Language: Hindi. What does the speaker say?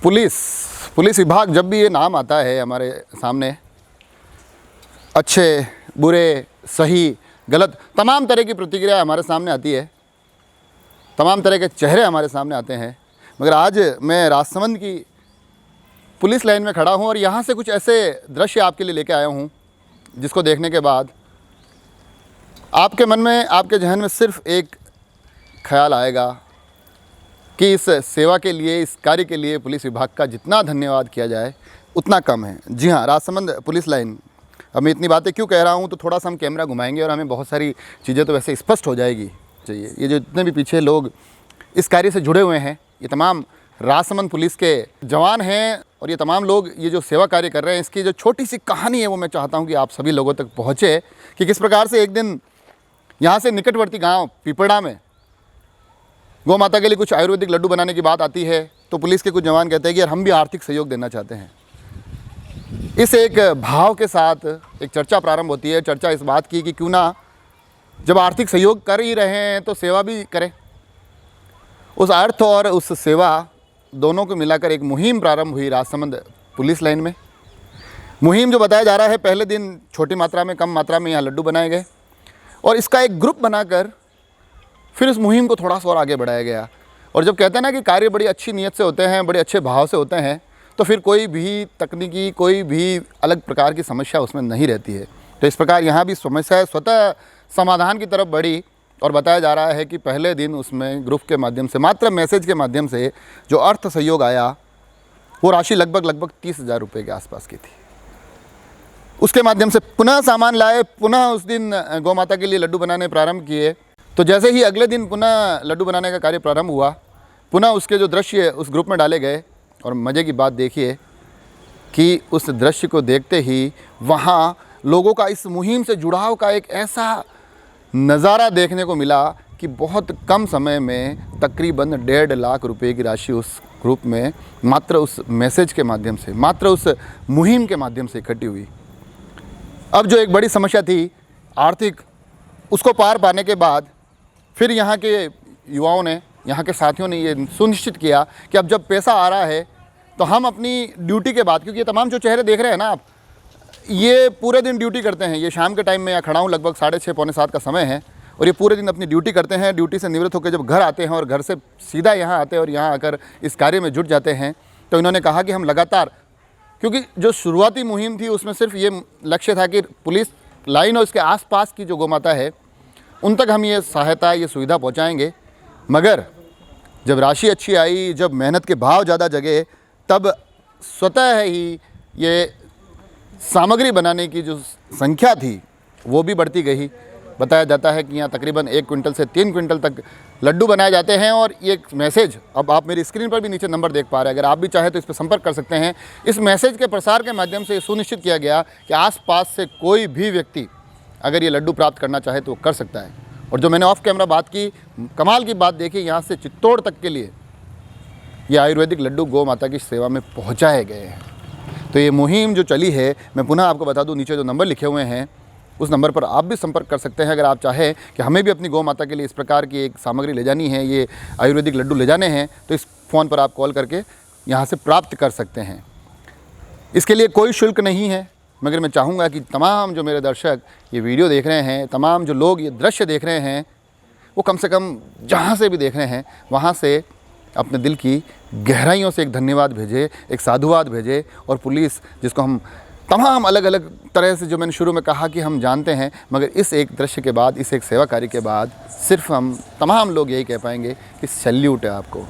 पुलिस विभाग, जब भी ये नाम आता है हमारे सामने, अच्छे बुरे सही गलत तमाम तरह की प्रतिक्रिया हमारे सामने आती है, तमाम तरह के चेहरे हमारे सामने आते हैं। मगर आज मैं राजसमंद की पुलिस लाइन में खड़ा हूँ और यहाँ से कुछ ऐसे दृश्य आपके लिए लेके आया हूँ जिसको देखने के बाद आपके मन में, आपके जहन में सिर्फ एक ख्याल आएगा कि इस सेवा के लिए, इस कार्य के लिए पुलिस विभाग का जितना धन्यवाद किया जाए उतना कम है। जी हाँ, राजसमंद पुलिस लाइन। अब मैं इतनी बातें क्यों कह रहा हूँ, तो थोड़ा सा हम कैमरा घुमाएंगे और हमें बहुत सारी चीज़ें तो वैसे स्पष्ट हो जाएगी। चाहिए ये जो जितने भी पीछे लोग इस कार्य से जुड़े हुए हैं, ये तमाम राजसमंद पुलिस के जवान हैं और ये तमाम लोग ये जो सेवा कार्य कर रहे हैं, इसकी जो छोटी सी कहानी है वो मैं चाहता हूँ कि आप सभी लोगों तक पहुँचे कि किस प्रकार से एक दिन यहाँ से निकटवर्ती गाँव पीपड़ा में गौ माता के लिए कुछ आयुर्वेदिक लड्डू बनाने की बात आती है, तो पुलिस के कुछ जवान कहते हैं कि यार हम भी आर्थिक सहयोग देना चाहते हैं। इस एक भाव के साथ एक चर्चा प्रारंभ होती है। चर्चा इस बात की कि क्यों ना जब आर्थिक सहयोग कर ही रहे हैं तो सेवा भी करें। उस अर्थ और उस सेवा दोनों को मिलाकर एक मुहिम प्रारंभ हुई राजसमंद पुलिस लाइन में। मुहिम जो बताया जा रहा है, पहले दिन छोटी मात्रा में, कम मात्रा में यहाँ लड्डू बनाए गए और इसका एक ग्रुप बनाकर फिर इस मुहिम को थोड़ा सा और आगे बढ़ाया गया। और जब कहते हैं ना कि कार्य बड़ी अच्छी नीयत से होते हैं, बड़े अच्छे भाव से होते हैं, तो फिर कोई भी तकनीकी, कोई भी अलग प्रकार की समस्या उसमें नहीं रहती है। तो इस प्रकार यहाँ भी समस्या स्वतः समाधान की तरफ बढ़ी और बताया जा रहा है कि पहले दिन उसमें ग्रुप के माध्यम से, मात्र मैसेज के माध्यम से जो अर्थ सहयोग आया, वो राशि लगभग 30,000 रुपये के आसपास की थी। उसके माध्यम से पुनः सामान लाए, पुनः उस दिन गौ माता के लिए लड्डू बनाने प्रारंभ किए। तो जैसे ही अगले दिन पुनः लड्डू बनाने का कार्य प्रारंभ हुआ, पुनः उसके जो दृश्य उस ग्रुप में डाले गए और मज़े की बात देखिए कि उस दृश्य को देखते ही वहाँ लोगों का इस मुहिम से जुड़ाव का एक ऐसा नज़ारा देखने को मिला कि बहुत कम समय में तकरीबन 1.5 लाख रुपए की राशि उस ग्रुप में मात्र उस मैसेज के माध्यम से, मात्र उस मुहिम के माध्यम से इकट्ठी हुई। अब जो एक बड़ी समस्या थी आर्थिक, उसको पार पाने के बाद फिर यहाँ के युवाओं ने, यहाँ के साथियों ने ये सुनिश्चित किया कि अब जब पैसा आ रहा है तो हम अपनी ड्यूटी के बाद, क्योंकि ये तमाम जो चेहरे देख रहे हैं ना आप, ये पूरे दिन ड्यूटी करते हैं। ये शाम के टाइम में यहाँ खड़ा हूँ, लगभग 6:30 पौने 7 का समय है और ये पूरे दिन अपनी ड्यूटी करते हैं। ड्यूटी से निवृत्त होकर जब घर आते हैं और घर से सीधा यहाँ आते हैं और यहाँ आकर इस कार्य में जुट जाते हैं, तो इन्होंने कहा कि हम लगातार, क्योंकि जो शुरुआती मुहिम थी उसमें सिर्फ ये लक्ष्य था कि पुलिस लाइन और इसके आसपास की जो गौ माता है उन तक हम ये सहायता, ये सुविधा पहुंचाएंगे। मगर जब राशि अच्छी आई, जब मेहनत के भाव ज़्यादा जगे, तब स्वतः ही ये सामग्री बनाने की जो संख्या थी वो भी बढ़ती गई। बताया जाता है कि यहाँ तकरीबन 1 क्विंटल से 3 क्विंटल तक लड्डू बनाए जाते हैं। और ये मैसेज, अब आप मेरी स्क्रीन पर भी नीचे नंबर देख पा रहे हैं, अगर आप भी चाहें तो इस पर संपर्क कर सकते हैं। इस मैसेज के प्रसार के माध्यम से सुनिश्चित किया गया कि आसपास से कोई भी व्यक्ति अगर ये लड्डू प्राप्त करना चाहे तो वो कर सकता है। और जो मैंने ऑफ कैमरा बात की, कमाल की बात देखी, यहाँ से चित्तौड़ तक के लिए ये आयुर्वेदिक लड्डू गौ माता की सेवा में पहुँचाए गए हैं। तो ये मुहिम जो चली है, मैं पुनः आपको बता दूं, नीचे जो नंबर लिखे हुए हैं उस नंबर पर आप भी संपर्क कर सकते हैं। अगर आप चाहें कि हमें भी अपनी गौ माता के लिए इस प्रकार की एक सामग्री ले जानी है, ये आयुर्वेदिक लड्डू ले जाने हैं, तो इस फ़ोन पर आप कॉल करके यहाँ से प्राप्त कर सकते हैं। इसके लिए कोई शुल्क नहीं है। मगर मैं चाहूँगा कि तमाम जो मेरे दर्शक ये वीडियो देख रहे हैं, तमाम जो लोग ये दृश्य देख रहे हैं, वो कम से कम जहाँ से भी देख रहे हैं वहाँ से अपने दिल की गहराइयों से एक धन्यवाद भेजे, एक साधुवाद भेजे। और पुलिस, जिसको हम तमाम अलग अलग तरह से, जो मैंने शुरू में कहा कि हम जानते हैं, मगर इस एक दृश्य के बाद, इस एक सेवा कार्य के बाद सिर्फ हम तमाम लोग यही कह पाएंगे कि सैल्यूट है आपको।